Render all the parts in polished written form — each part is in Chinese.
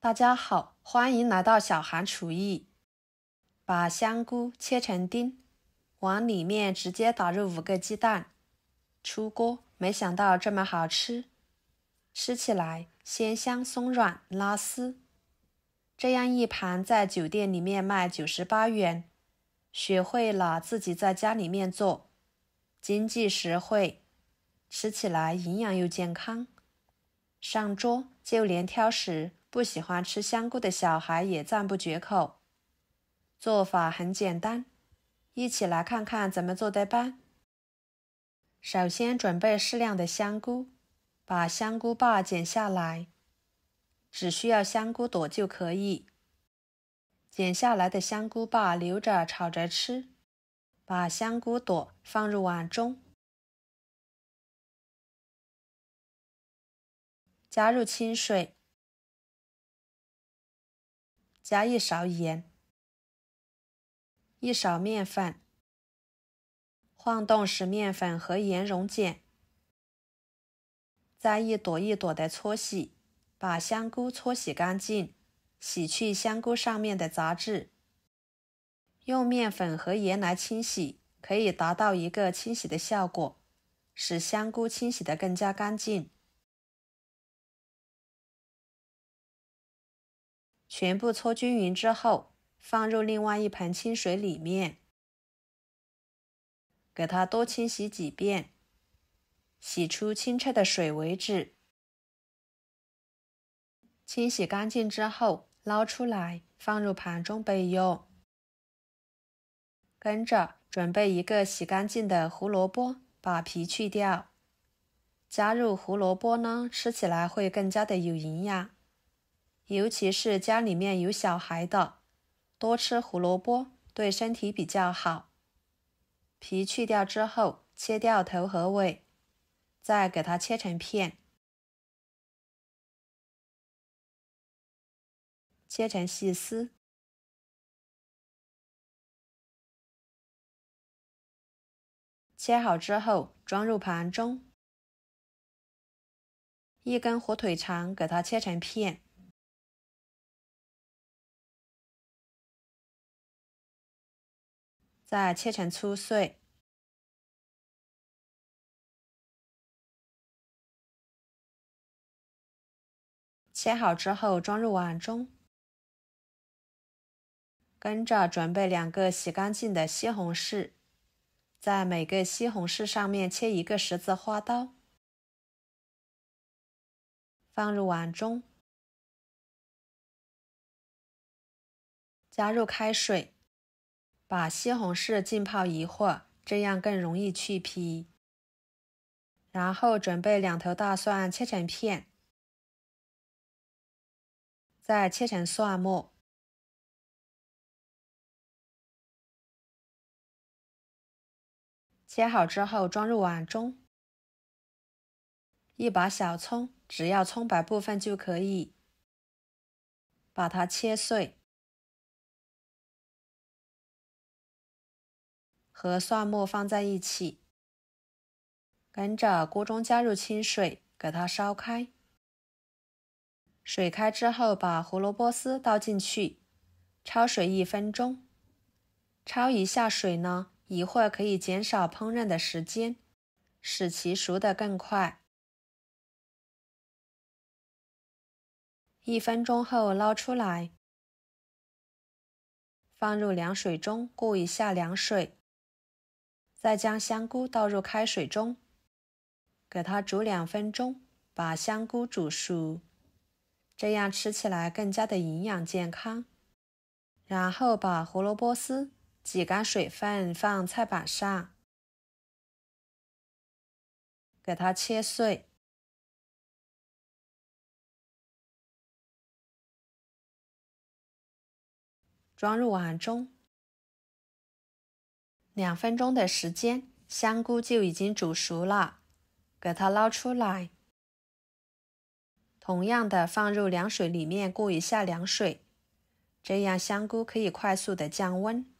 大家好，欢迎来到小韩厨艺。把香菇切成丁，往里面直接打入5个鸡蛋，出锅。没想到这么好吃，吃起来鲜香松软拉丝。这样一盘在酒店里面卖98元，学会了自己在家里面做，经济实惠，吃起来营养又健康。上桌就连挑食不喜欢吃香菇的小孩也赞不绝口。做法很简单，一起来看看怎么做的吧。首先准备适量的香菇，把香菇把剪下来，只需要香菇朵就可以。剪下来的香菇把留着炒着吃，把香菇朵放入碗中，加入清水，加1勺盐，1勺面粉，晃动使面粉和盐溶解，再一朵一朵的搓洗，把香菇搓洗干净，洗去香菇上面的杂质。用面粉和盐来清洗，可以达到一个清洗的效果，使香菇清洗得更加干净。全部搓均匀之后，放入另外一盆清水里面，给它多清洗几遍，洗出清澈的水为止。清洗干净之后，捞出来，放入盘中备用。跟着准备一个洗干净的胡萝卜，把皮去掉。加入胡萝卜呢，吃起来会更加的有营养，尤其是家里面有小孩的，多吃胡萝卜对身体比较好。皮去掉之后，切掉头和尾，再给它切成片，切成细丝。切好之后，装入盘中。1根火腿肠给它切成片，再切成粗碎。切好之后装入碗中。跟着准备2个洗干净的西红柿，在每个西红柿上面切1个十字花刀，放入碗中，加入开水，把西红柿浸泡一会儿，这样更容易去皮。然后准备2头大蒜切成片，再切成蒜末。切好之后装入碗中。1把小葱，只要葱白部分就可以，把它切碎，和蒜末放在一起。跟着锅中加入清水，给它烧开。水开之后，把胡萝卜丝倒进去，焯水1分钟。焯一下水呢，一会儿可以减少烹饪的时间，使其熟得更快。1分钟后捞出来，放入凉水中过一下凉水，再将香菇倒入开水中，给它煮2分钟，把香菇煮熟，这样吃起来更加的营养健康。然后把胡萝卜丝挤干水分放菜板上，给它切碎，装入碗中。2分钟的时间，香菇就已经煮熟了，给它捞出来。同样的放入凉水里面过一下凉水，这样香菇可以快速的降温。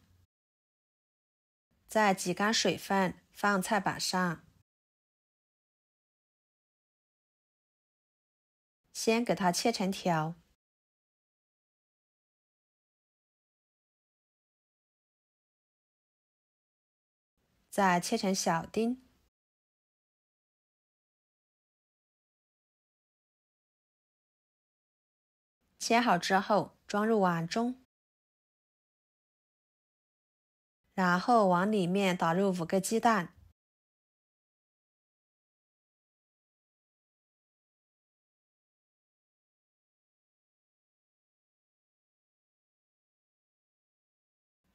再挤干水分放菜板上，先给它切成条，再切成小丁。切好之后装入碗中，然后往里面打入5个鸡蛋，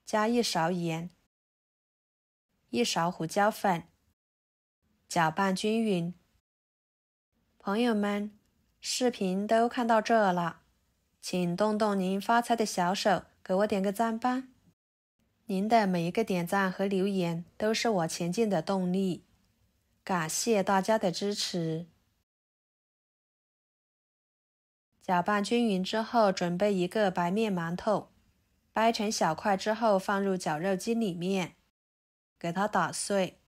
加1勺盐，1勺胡椒粉，搅拌均匀。朋友们，视频都看到这了，请动动您发财的小手，给我点个赞吧！您的每一个点赞和留言都是我前进的动力，感谢大家的支持。搅拌均匀之后，准备一个白面馒头，掰成小块之后放入绞肉机里面，给它打碎。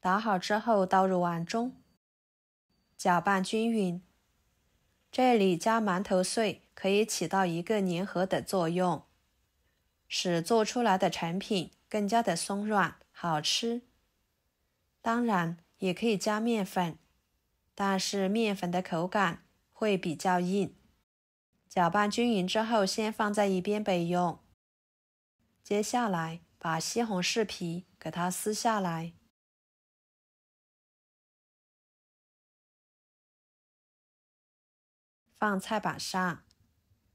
打好之后倒入碗中，搅拌均匀。这里加馒头碎可以起到一个粘合的作用，使做出来的成品更加的松软好吃。当然也可以加面粉，但是面粉的口感会比较硬。搅拌均匀之后先放在一边备用。接下来把西红柿皮给它撕下来，放菜板上，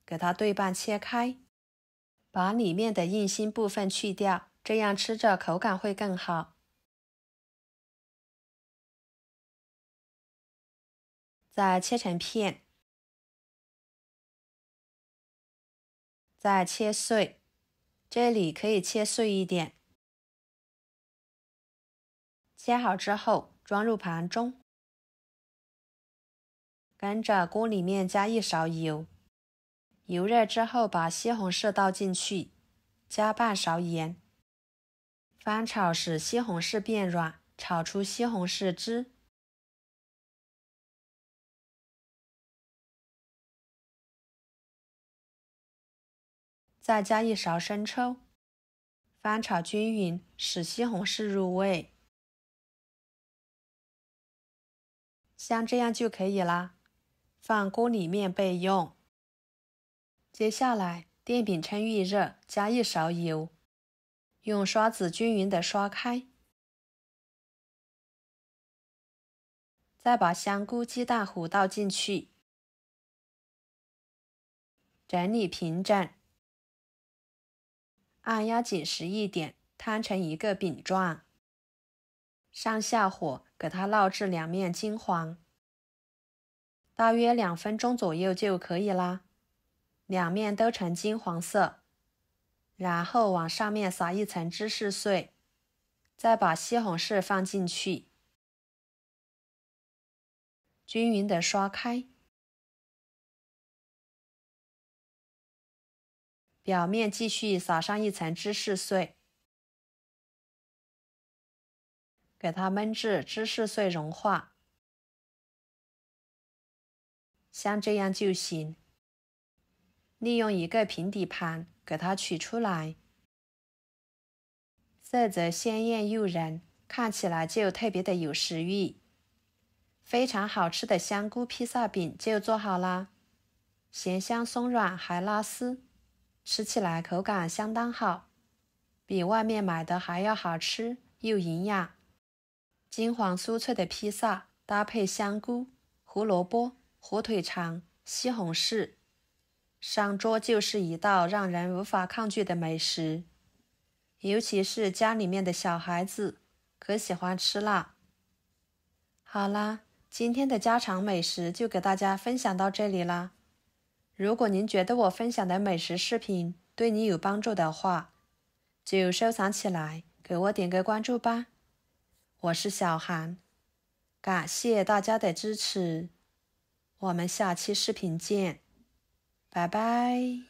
给它对半切开，把里面的硬心部分去掉，这样吃着口感会更好。再切成片，再切碎，这里可以切碎一点。切好之后装入盘中，跟着锅里面加1勺油，油热之后把西红柿倒进去，加半勺盐，翻炒使西红柿变软，炒出西红柿汁。再加1勺生抽，翻炒均匀，使西红柿入味。像这样就可以啦，放锅里面备用。接下来电饼趁预热，加1勺油，用刷子均匀的刷开。再把香菇、鸡蛋糊倒进去，整理平整，按压紧实一点，摊成一个饼状。上下火给它烙至两面金黄，大约2分钟左右就可以啦。两面都呈金黄色，然后往上面撒一层芝士碎，再把西红柿放进去，均匀的刷开，表面继续撒上一层芝士碎，给它焖至芝士碎融化，像这样就行。利用一个平底盘给它取出来，色泽鲜艳诱人，看起来就特别的有食欲。非常好吃的香菇披萨饼就做好啦，咸香松软还拉丝，吃起来口感相当好，比外面买的还要好吃又营养。金黄酥脆的披萨搭配香菇、胡萝卜、火腿肠、西红柿，上桌就是一道让人无法抗拒的美食，尤其是家里面的小孩子，可喜欢吃啦。好啦，今天的家常美食就给大家分享到这里啦。如果您觉得我分享的美食视频对你有帮助的话，就收藏起来，给我点个关注吧。我是小韩，感谢大家的支持，我们下期视频见，拜拜。